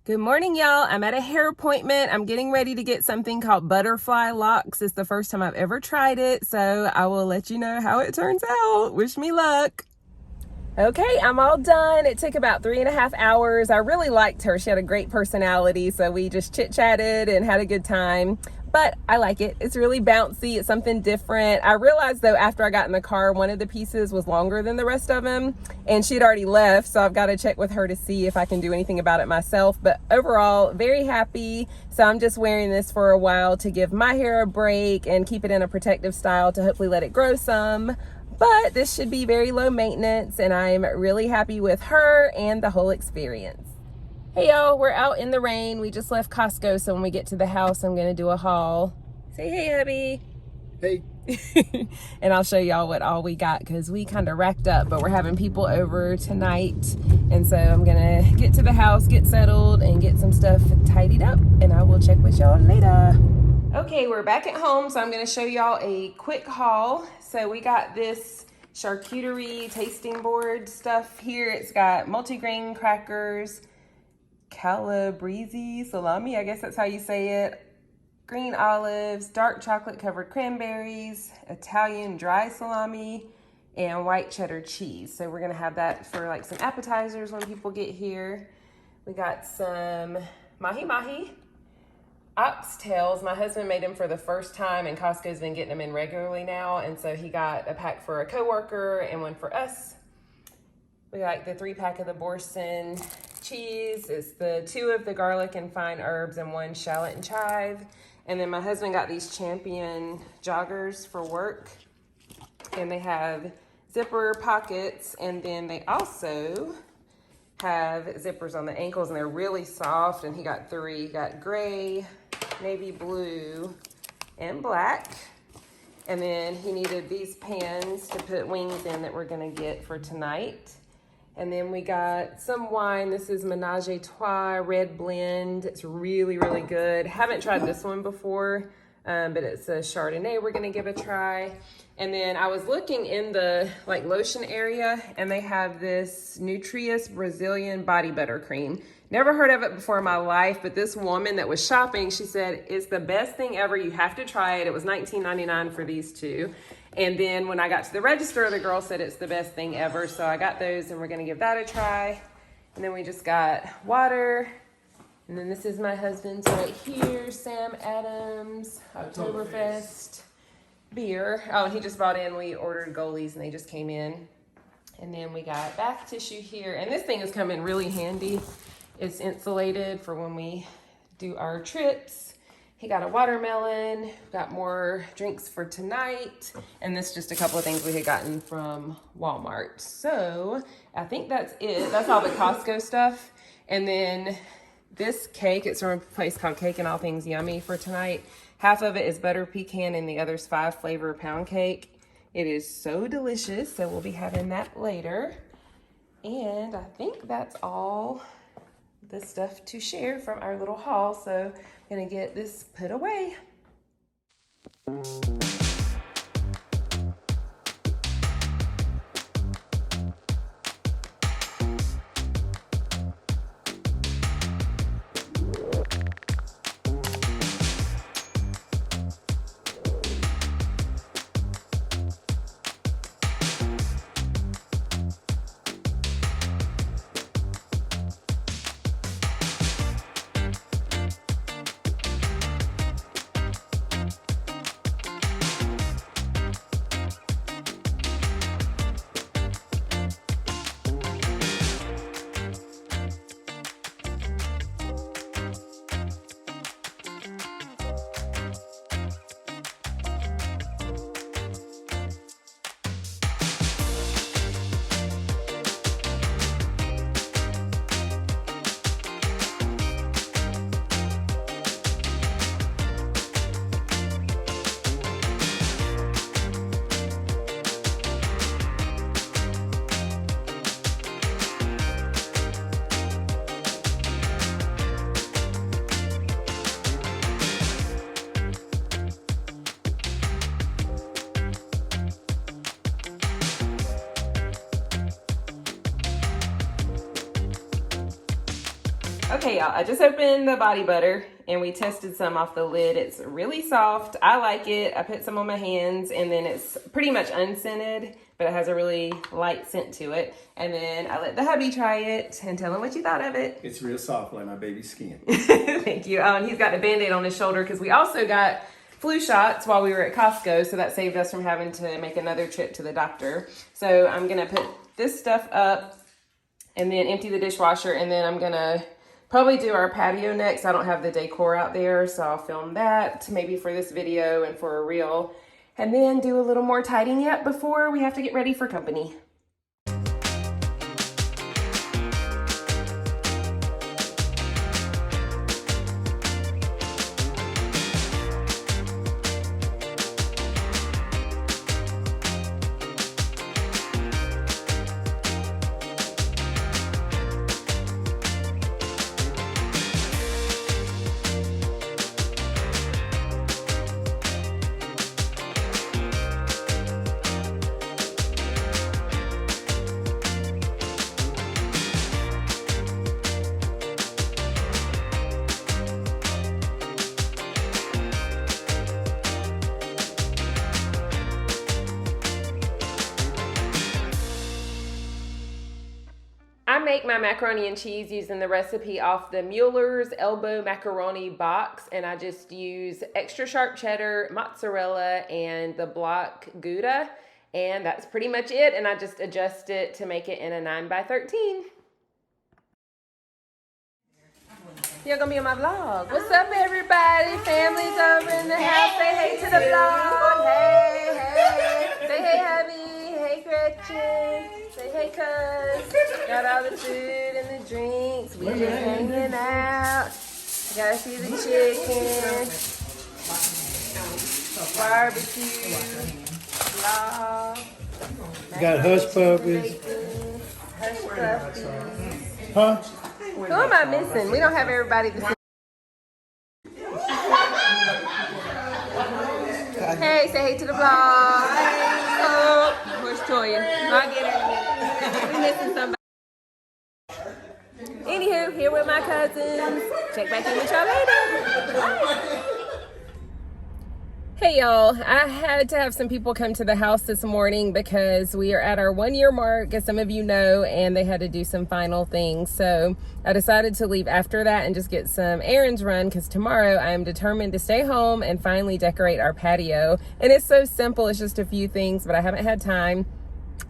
Good morning, y'all. I'm at a hair appointment. I'm getting ready to get something called butterfly locks. It's the first time I've ever tried it, so I will let you know how it turns out. Wish me luck. Okay, I'm all done. It took about 3.5 hours. I really liked her. She had a great personality, so we just chit-chatted and had a good time. But I like it. It's really bouncy. It's something different. I realized, though, after I got in the car, one of the pieces was longer than the rest of them, and she'd already left, so I've got to check with her to see if I can do anything about it myself. But overall, very happy. So I'm just wearing this for a while to give my hair a break and keep it in a protective style to hopefully let it grow some. But this should be very low maintenance, and I'm really happy with her and the whole experience. Hey y'all, we're out in the rain. We just left Costco, so when we get to the house, I'm gonna do a haul. Say hey, hubby. Hey. And I'll show y'all what all we got, because we kind of racked up, but we're having people over tonight. And so I'm gonna get to the house, get settled, and get some stuff tidied up, and I will check with y'all later. Okay, we're back at home, so I'm gonna show y'all a quick haul. So we got this charcuterie tasting board stuff here. It's got multigrain crackers, calabrese salami, I guess that's how you say it, green olives, dark chocolate covered cranberries, Italian dry salami, and white cheddar cheese. So we're gonna have that for like some appetizers when people get here. We got some mahi-mahi oxtails. My husband made them for the first time, and Costco's been getting them in regularly now, and so he got a pack for a coworker and one for us. We got the 3-pack of the Boursin cheese. It's the 2 of the garlic and fine herbs and 1 shallot and chive. And then my husband got these Champion joggers for work, and they have zipper pockets, and then they also have zippers on the ankles, and they're really soft. And he got 3. He got gray, navy blue, and black. And then he needed these pans to put wings in that we're gonna get for tonight. And then we got some wine. This is Menage a Trois red blend. It's really, really good. Haven't tried this one before, but it's a Chardonnay we're gonna give a try. And then I was looking in the lotion area, and they have this Nutrius Brazilian body butter cream. Never heard of it before in my life, but this woman that was shopping, she said, it's the best thing ever. You have to try it. It was $19.99 for these 2. And then when I got to the register, the girl said it's the best thing ever. So I got those, and we're gonna give that a try. And then we just got water. And then this is my husband's right here, Sam Adams, Oktoberfest beer. Oh, and he just brought in, we ordered goalies and they just came in. And then we got bath tissue here. And this thing has come in really handy. It's insulated for when we do our trips. He got a watermelon, got more drinks for tonight, and this is just a couple of things we had gotten from Walmart. So I think that's it. That's all the Costco stuff. And then this cake, it's from a place called Cake and All Things Yummy for tonight. Half of it is butter pecan and the other's 5 flavor pound cake. It is so delicious, so we'll be having that later. And I think that's all the stuff to share from our little haul. So I'm gonna get this put away. Okay, y'all, I just opened the body butter and we tested some off the lid. It's really soft. I like it. I put some on my hands and then it's pretty much unscented, but it has a really light scent to it. And then I let the hubby try it and tell him what you thought of it. It's real soft like my baby's skin. Thank you. Oh, and he's got a Band-Aid on his shoulder because we also got flu shots while we were at Costco, so that saved us from having to make another trip to the doctor. So I'm gonna put this stuff up and then empty the dishwasher, and then I'm gonna probably do our patio next. I don't have the decor out there, so I'll film that maybe for this video and for a reel, and then do a little more tidying up before we have to get ready for company. I make my macaroni and cheese using the recipe off the Mueller's Elbow Macaroni box, and I just use extra sharp cheddar, mozzarella, and the block Gouda, and that's pretty much it, and I just adjust it to make it in a 9x13. You're gonna be on my vlog. What's up, everybody? Family's over in the house. Say hey to the vlog. Hey, hey. Say hey, hubby. Hey, Gretchen. Say hey, cuz. Got all the food and the drinks. We just hanging out. Gotta see the chicken. Barbecue. Vlog. Got hush puppies. Hush puppies. Huh? Who am I missing? We don't have everybody the same. Hey, say hey to the vlog. Oh, where's Toya? I'll get her in a minute. We missing somebody. Anywho, here with my cousins. Check back in with y'all later. Bye. Hey y'all, I had to have some people come to the house this morning because we are at our 1 year mark, as some of you know, and they had to do some final things. So I decided to leave after that and just get some errands run, because tomorrow I am determined to stay home and finally decorate our patio. And it's so simple, it's just a few things, but I haven't had time.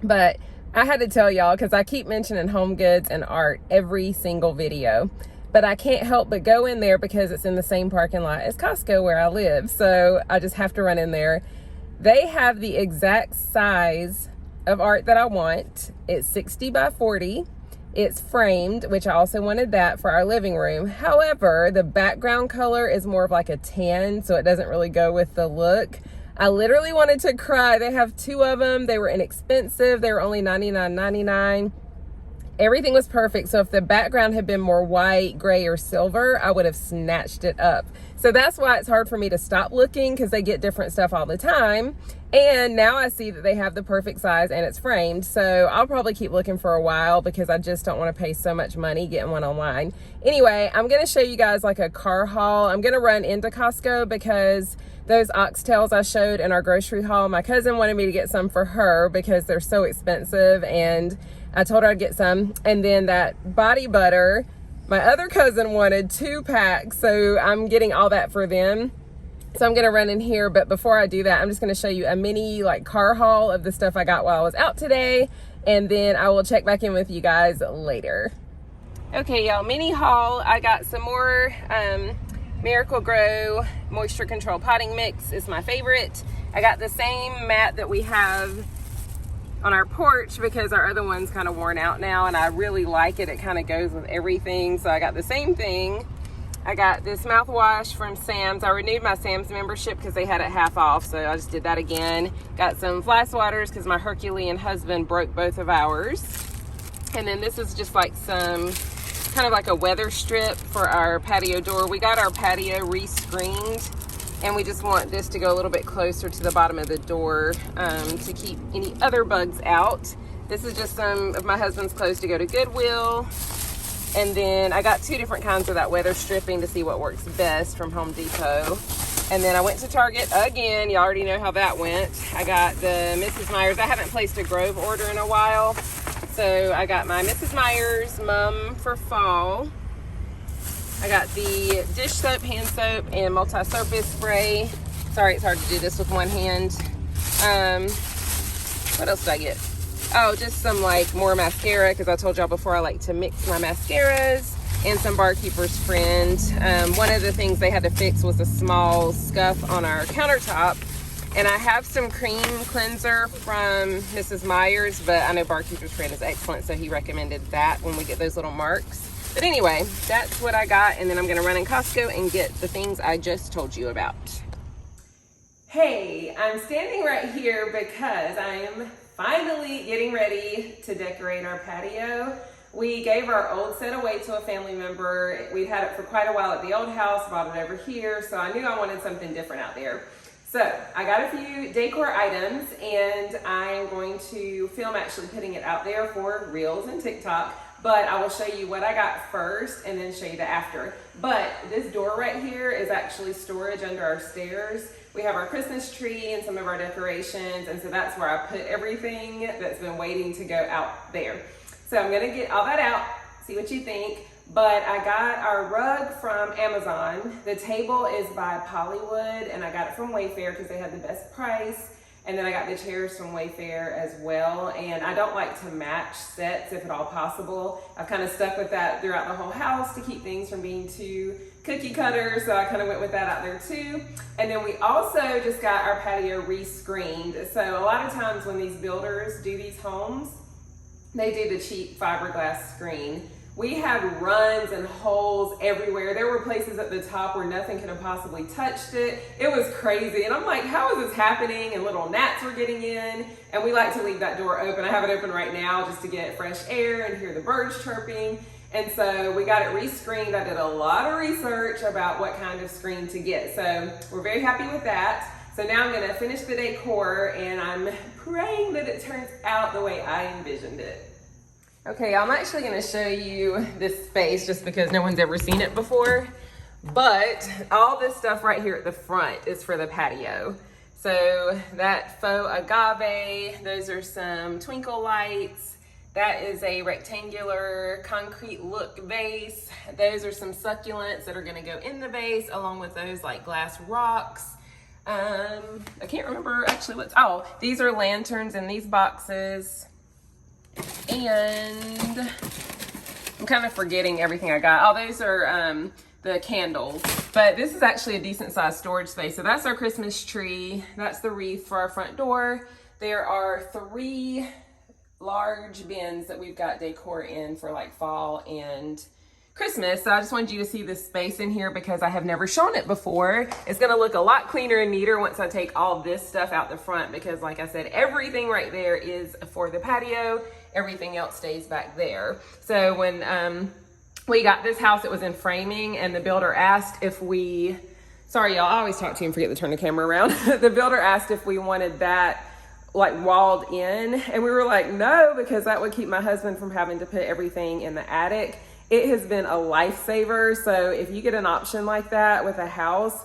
But I had to tell y'all, because I keep mentioning home goods and art every single video. But I can't help but go in there because it's in the same parking lot as Costco where I live. So I just have to run in there. They have the exact size of art that I want. It's 60 by 40. It's framed, which I also wanted that for our living room. However, the background color is more of like a tan, so it doesn't really go with the look. I literally wanted to cry. They have two of them. They were inexpensive. They were only $99.99. Everything was perfect. So if the background had been more white, gray, or silver, I would have snatched it up. So that's why it's hard for me to stop looking, because they get different stuff all the time. And now I see that they have the perfect size and it's framed. So I'll probably keep looking for a while because I just don't want to pay so much money getting one online. Anyway, I'm going to show you guys like a car haul. I'm going to run into Costco because those oxtails I showed in our grocery haul, my cousin wanted me to get some for her because they're so expensive, and I told her I'd get some. And then that body butter, my other cousin wanted 2 packs, so I'm getting all that for them. So I'm gonna run in here, but before I do that, I'm just gonna show you a mini like car haul of the stuff I got while I was out today, and then I will check back in with you guys later. Okay, y'all, mini haul. I got some more Miracle Grow Moisture Control Potting Mix. Is my favorite. I got the same mat that we have on our porch because our other one's kind of worn out now, and I really like it. It kind of goes with everything, so I got the same thing. I got this mouthwash from Sam's. I renewed my Sam's membership because they had it half off, so I just did that again. Got some fly swatters because my Herculean husband broke both of ours. And then this is just like some kind of like a weather strip for our patio door. We got our patio re-screened, and we just want this to go a little bit closer to the bottom of the door to keep any other bugs out. This is just some of my husband's clothes to go to Goodwill. And then I got 2 different kinds of that weather stripping to see what works best from Home Depot. And then I went to Target again. You already know how that went. I got the Mrs. Meyer's. I haven't placed a Grove order in a while. So I got my Mrs. Meyer's Mum for fall. I got the dish soap, hand soap, and multi-surface spray. Sorry, it's hard to do this with one hand. What else did I get? Oh, just some like more mascara, because I told y'all before I like to mix my mascaras, and some Barkeeper's Friend. One of the things they had to fix was a small scuff on our countertop. And I have some cream cleanser from Mrs. Meyer's, but I know Barkeeper's Friend is excellent, so he recommended that when we get those little marks. But anyway, that's what I got, and then I'm gonna run in Costco and get the things I just told you about. Hey, I'm standing right here because I am finally getting ready to decorate our patio. We gave our old set away to a family member. We'd had it for quite a while at the old house, brought it over here, so I knew I wanted something different out there. So I got a few decor items, and I'm going to film actually putting it out there for Reels and TikTok, but I will show you what I got first and then show you the after. But this door right here is actually storage under our stairs. We have our Christmas tree and some of our decorations, and so that's where I put everything that's been waiting to go out there. So I'm gonna get all that out, see what you think. But I got our rug from Amazon. The table is by Pollywood, and I got it from Wayfair because they had the best price. And then I got the chairs from Wayfair as well. And I don't like to match sets if at all possible. I've kind of stuck with that throughout the whole house to keep things from being too cookie cutter. So I kind of went with that out there too. And then we also just got our patio re-screened. So a lot of times when these builders do these homes, they do the cheap fiberglass screen. We had runs and holes everywhere. There were places at the top where nothing could have possibly touched it. It was crazy. And I'm like, how is this happening? And little gnats were getting in. And we like to leave that door open. I have it open right now just to get fresh air and hear the birds chirping. And so we got it re-screened. I did a lot of research about what kind of screen to get. So we're very happy with that. So now I'm gonna finish the decor, and I'm praying that it turns out the way I envisioned it. Okay, I'm actually gonna show you this space just because no one's ever seen it before. But all this stuff right here at the front is for the patio. So that faux agave, those are some twinkle lights. That is a rectangular concrete look vase. Those are some succulents that are gonna go in the vase along with those like glass rocks. I can't remember actually these are lanterns in these boxes. And I'm kind of forgetting everything I got. Oh, those are the candles. But this is actually a decent sized storage space. So that's our Christmas tree. That's the wreath for our front door. There are 3 large bins that we've got decor in for like fall and Christmas. So I just wanted you to see this space in here because I have never shown it before. It's gonna look a lot cleaner and neater once I take all this stuff out the front, because like I said, everything right there is for the patio. Everything else stays back there. So when we got this house, it was in framing, and the builder asked if we, sorry y'all, I always talk to you and forget to turn the camera around. The builder asked if we wanted that like walled in, and we were like, no, because that would keep my husband from having to put everything in the attic. It has been a lifesaver. So if you get an option like that with a house,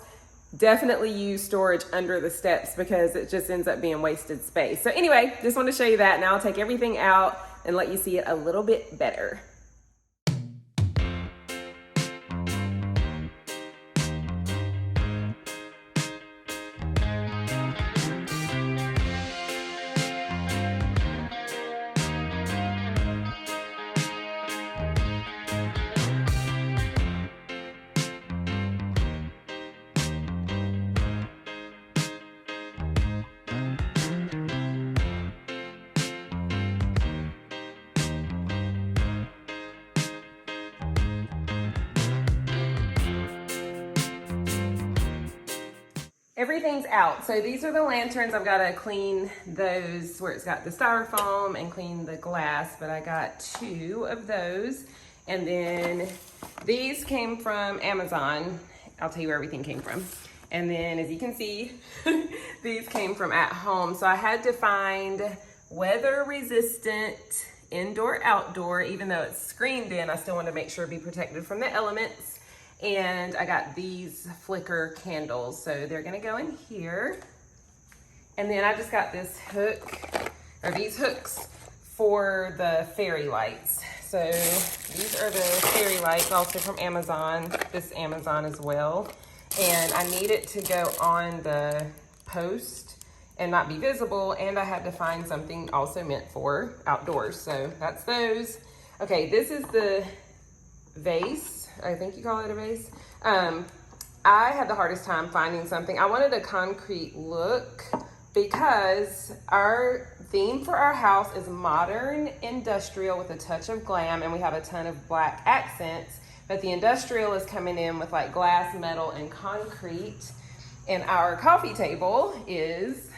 definitely use storage under the steps because it just ends up being wasted space. So anyway, just want to show you that. Now I'll take everything out and let you see it a little bit better. Everything's out. So these are the lanterns. I've got to clean those where it's got the styrofoam and clean the glass, but I got 2 of those. And then these came from Amazon. I'll tell you where everything came from. And then as you can see, these came from At Home. So I had to find weather resistant indoor, outdoor. Even though it's screened in, I still want to make sure to be protected from the elements. And I got these flicker candles. So they're gonna go in here. And then I just got this hook, or these hooks for the fairy lights. So these are the fairy lights, also from Amazon, this Amazon as well. And I need it to go on the post and not be visible. And I had to find something also meant for outdoors. So that's those. Okay, this is the vase. I think you call it a vase. I had the hardest time finding something. I wanted a concrete look because our theme for our house is modern industrial with a touch of glam, and we have a ton of black accents, but the industrial is coming in with like glass, metal, and concrete, and our coffee table is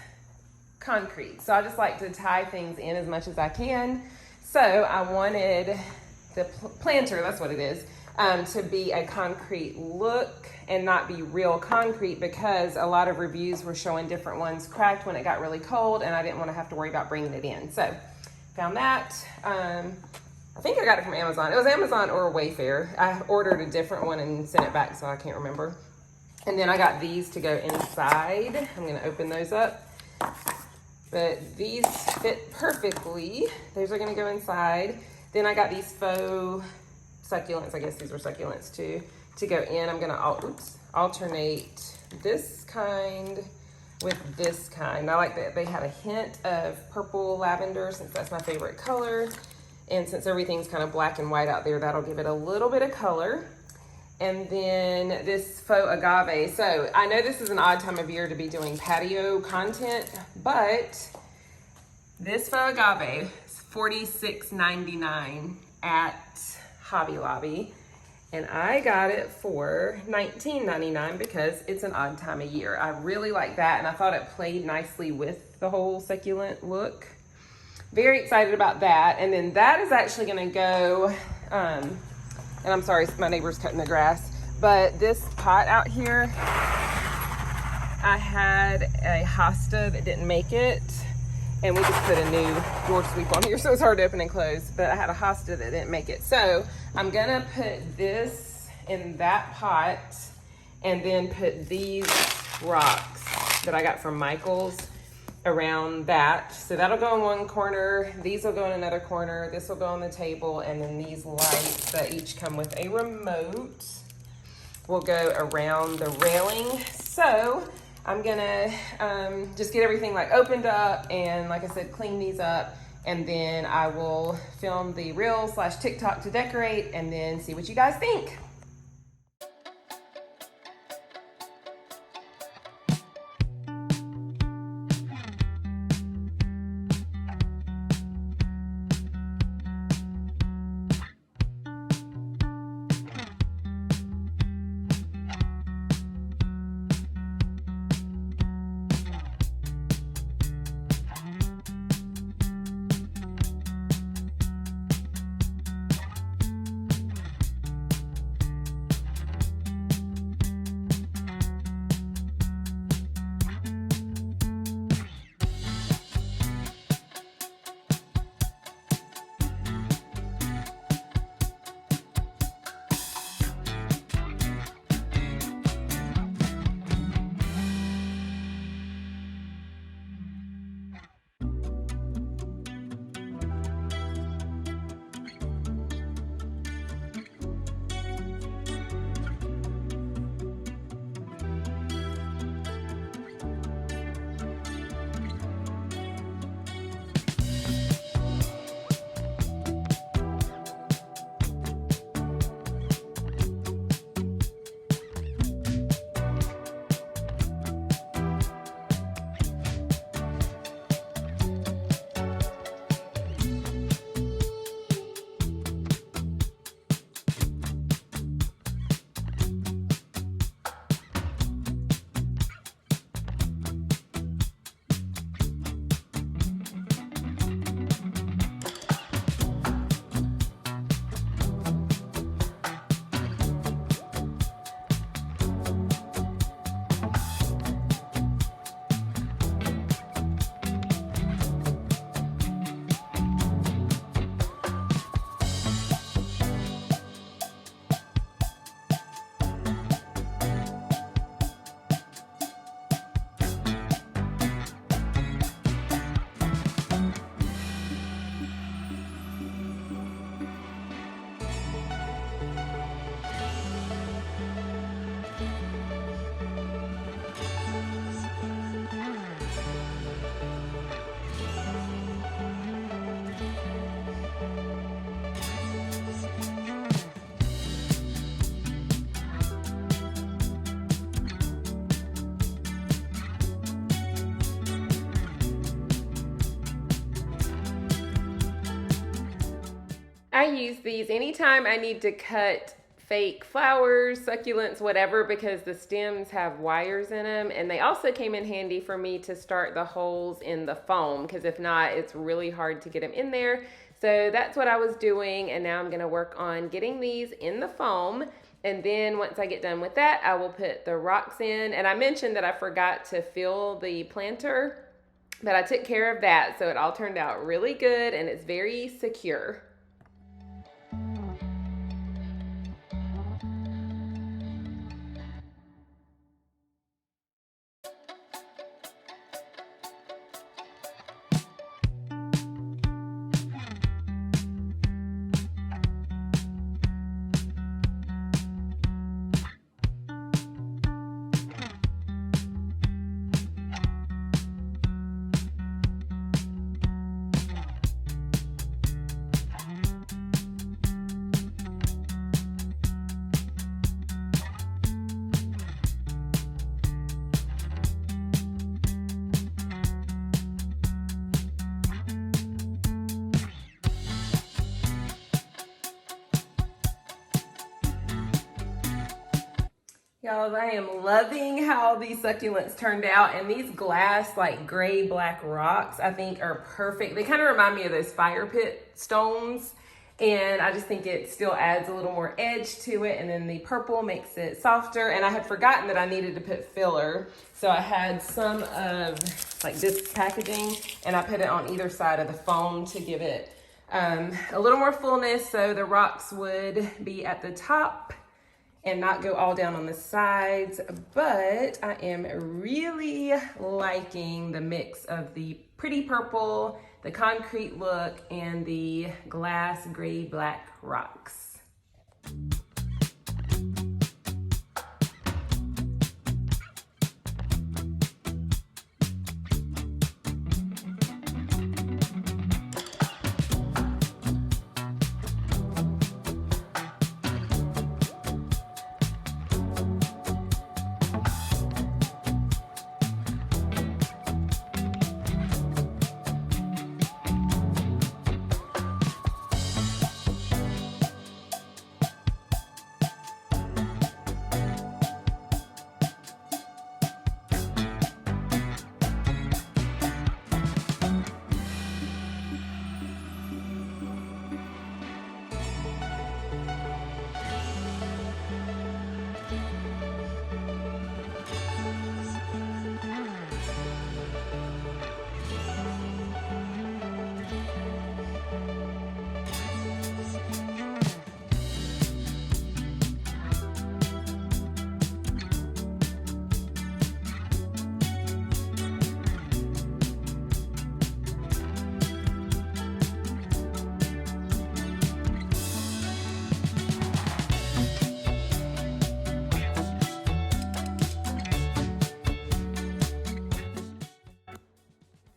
concrete. So I just like to tie things in as much as I can. So I wanted the planter, that's what it is, to be a concrete look and not be real concrete, because a lot of reviews were showing different ones cracked when it got really cold, and I didn't want to have to worry about bringing it in. So found that. I think I got it from Amazon. It was Amazon or Wayfair. I ordered a different one and sent it back, so I can't remember. And then I got these to go inside. I'm going to open those up. But these fit perfectly. Those are going to go inside. Then I got these faux succulents. I guess these were succulents too, to go in. I'm going to alternate this kind with this kind. I like that they had a hint of purple lavender, since that's my favorite color. And since everything's kind of black and white out there, that'll give it a little bit of color. And then this faux agave. So I know this is an odd time of year to be doing patio content, but this faux agave is $46.99 at Hobby Lobby. And I got it for $19.99 because it's an odd time of year. I really like that, and I thought it played nicely with the whole succulent look. Very excited about that. And then that is actually gonna go, and I'm sorry, my neighbor's cutting the grass, but this pot out here, I had a hosta that didn't make it, and we just put a new door sweep on here, so it's hard to open and close, but I had a hosta that didn't make it. So I'm gonna put this in that pot, and then put these rocks that I got from Michael's around that. So that'll go in one corner, these will go in another corner, this will go on the table, and then these lights that each come with a remote will go around the railing. So I'm gonna just get everything like opened up and, like I said, clean these up, and then I will film the reel/TikTok to decorate and then see what you guys think. I use these anytime I need to cut fake flowers, succulents, whatever, because the stems have wires in them. And they also came in handy for me to start the holes in the foam, because if not, it's really hard to get them in there. So that's what I was doing, and now I'm gonna work on getting these in the foam. And then once I get done with that, I will put the rocks in. And I mentioned that I forgot to fill the planter, but I took care of that, so it all turned out really good and it's very secure. Y'all, I am loving how these succulents turned out, and these glass like gray black rocks I think are perfect. They kind of remind me of those fire pit stones, and I just think it still adds a little more edge to it, and then the purple makes it softer. And I had forgotten that I needed to put filler, so I had some of like this packaging and I put it on either side of the foam to give it a little more fullness, so the rocks would be at the top and not go all down on the sides. But I am really liking the mix of the pretty purple, the concrete look, and the glass gray black rocks.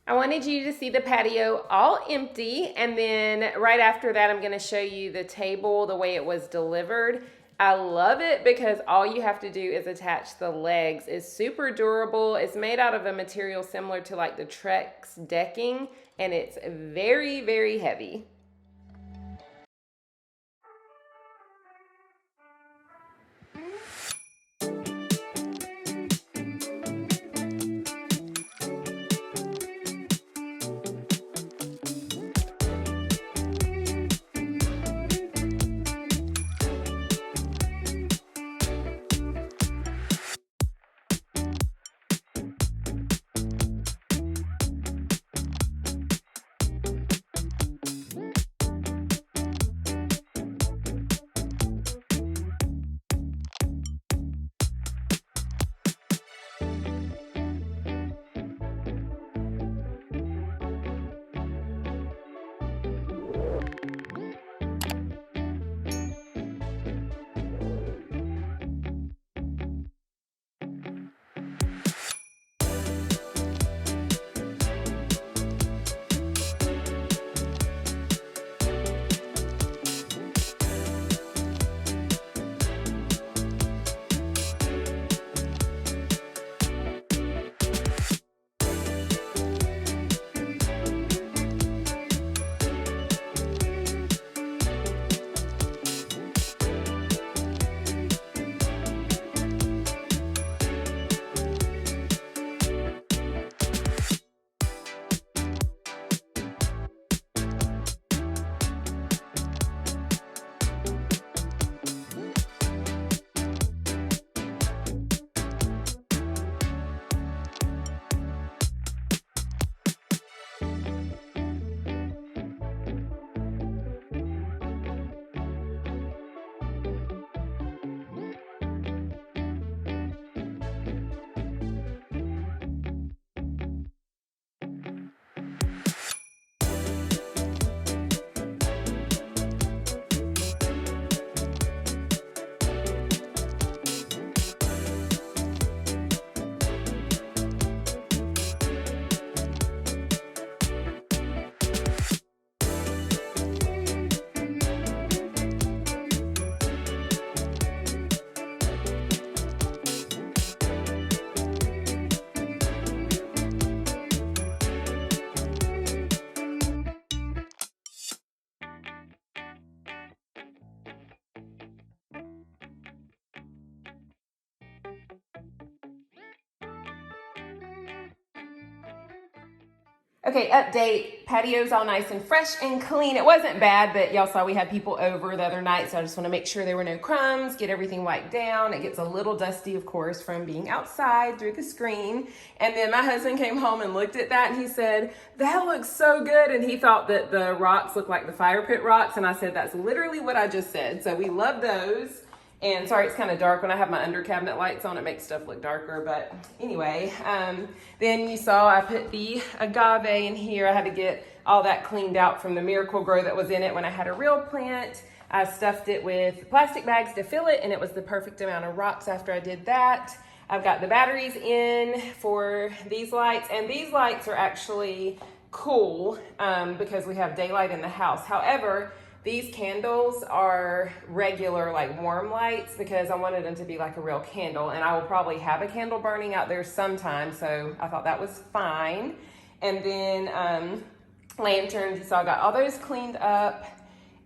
I wanted you to see the patio all empty, and then right after that I'm going to show you the table the way it was delivered. I love it because all you have to do is attach the legs. It's super durable. It's made out of a material similar to like the Trex decking, and it's very, very heavy. Okay, update. Patio's all nice and fresh and clean. It wasn't bad, but y'all saw we had people over the other night, so I just want to make sure there were no crumbs, get everything wiped down. It gets a little dusty, of course, from being outside through the screen. And then my husband came home and looked at that and he said, that looks so good. And he thought that the rocks looked like the fire pit rocks. And I said, that's literally what I just said. So we love those. And sorry, it's kind of dark. When I have my under cabinet lights on, it makes stuff look darker. But anyway, then you saw I put the agave in here. I had to get all that cleaned out from the Miracle Grow that was in it when I had a real plant. I stuffed it with plastic bags to fill it, and it was the perfect amount of rocks after I did that. I've got the batteries in for these lights, and these lights are actually cool because we have daylight in the house. However, these candles are regular, like warm lights, because I wanted them to be like a real candle, and I will probably have a candle burning out there sometime, so I thought that was fine. And then lanterns, so I got all those cleaned up,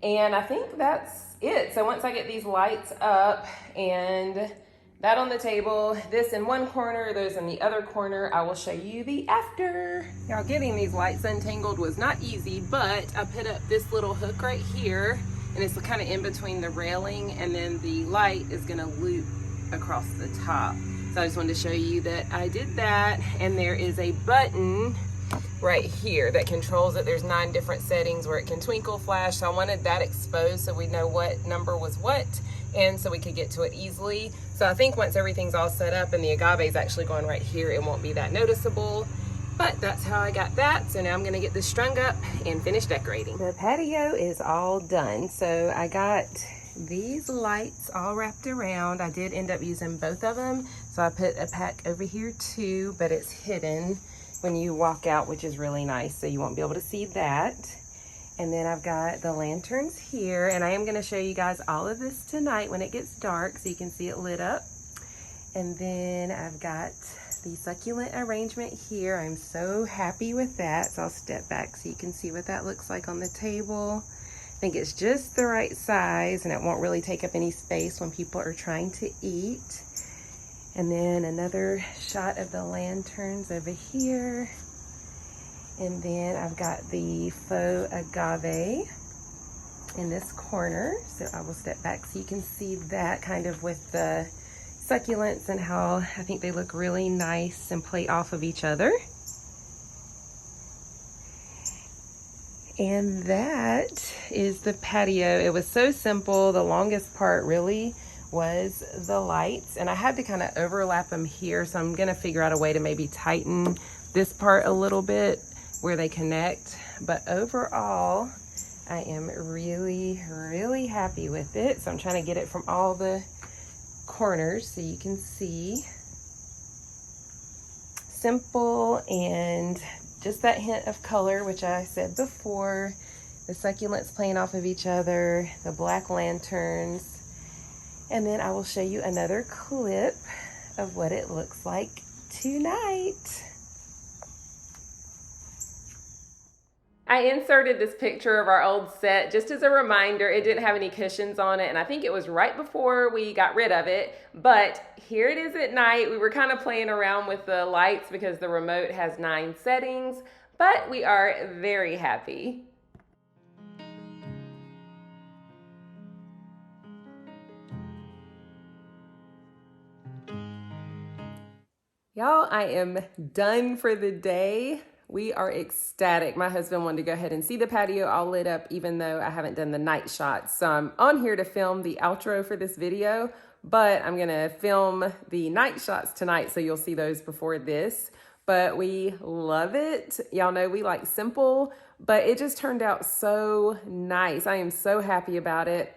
and I think that's it. So once I get these lights up and that on the table, this in one corner, those in the other corner, I will show you the after. Y'all, getting these lights untangled was not easy, but I put up this little hook right here, and it's kind of in between the railing, and then the light is gonna loop across the top. So I just wanted to show you that I did that, and there is a button right here that controls it. There's 9 different settings where it can twinkle, flash. So I wanted that exposed so we know what number was what, and so we could get to it easily. So I think once everything's all set up and the agave is actually going right here, it won't be that noticeable. But that's how I got that. So now I'm gonna get this strung up and finish decorating. The patio is all done. So I got these lights all wrapped around. I did end up using both of them. So I put a pack over here too, but it's hidden when you walk out, which is really nice. So you won't be able to see that. And then I've got the lanterns here, and I am gonna show you guys all of this tonight when it gets dark so you can see it lit up. And then I've got the succulent arrangement here. I'm so happy with that. So I'll step back so you can see what that looks like on the table. I think it's just the right size, and it won't really take up any space when people are trying to eat. And then another shot of the lanterns over here. And then I've got the faux agave in this corner. So I will step back so you can see that kind of with the succulents and how I think they look really nice and play off of each other. And that is the patio. It was so simple. The longest part really was the lights, and I had to kind of overlap them here. So I'm gonna figure out a way to maybe tighten this part a little bit where they connect. But overall, I am really, really happy with it. So I'm trying to get it from all the corners so you can see. Simple and just that hint of color, which I said before. The succulents playing off of each other, the black lanterns. And then I will show you another clip of what it looks like tonight. I inserted this picture of our old set just as a reminder. It didn't have any cushions on it, and I think it was right before we got rid of it. But here it is at night. We were kind of playing around with the lights because the remote has 9 settings, but we are very happy. Y'all, I am done for the day. We are ecstatic. My husband wanted to go ahead and see the patio all lit up, even though I haven't done the night shots. So I'm on here to film the outro for this video, but I'm gonna film the night shots tonight, so you'll see those before this. But we love it. Y'all know we like simple, but it just turned out so nice. I am so happy about it.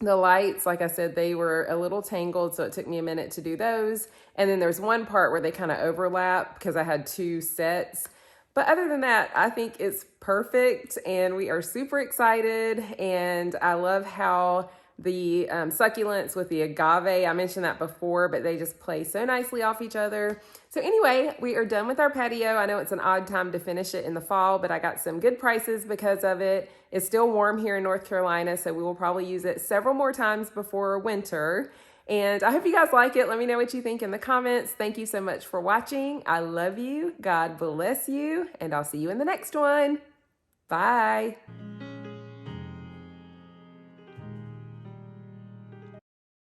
The lights, like I said, they were a little tangled, so it took me a minute to do those. And then there's one part where they kind of overlap because I had 2 sets. But other than that, I think it's perfect, and we are super excited. And I love how the succulents with the agave, I mentioned that before, but they just play so nicely off each other. So anyway, we are done with our patio. I know it's an odd time to finish it in the fall, but I got some good prices because of it. It's still warm here in North Carolina, so we will probably use it several more times before winter. And I hope you guys like it. Let me know what you think in the comments. Thank you so much for watching. I love you. God bless you. And I'll see you in the next one. Bye.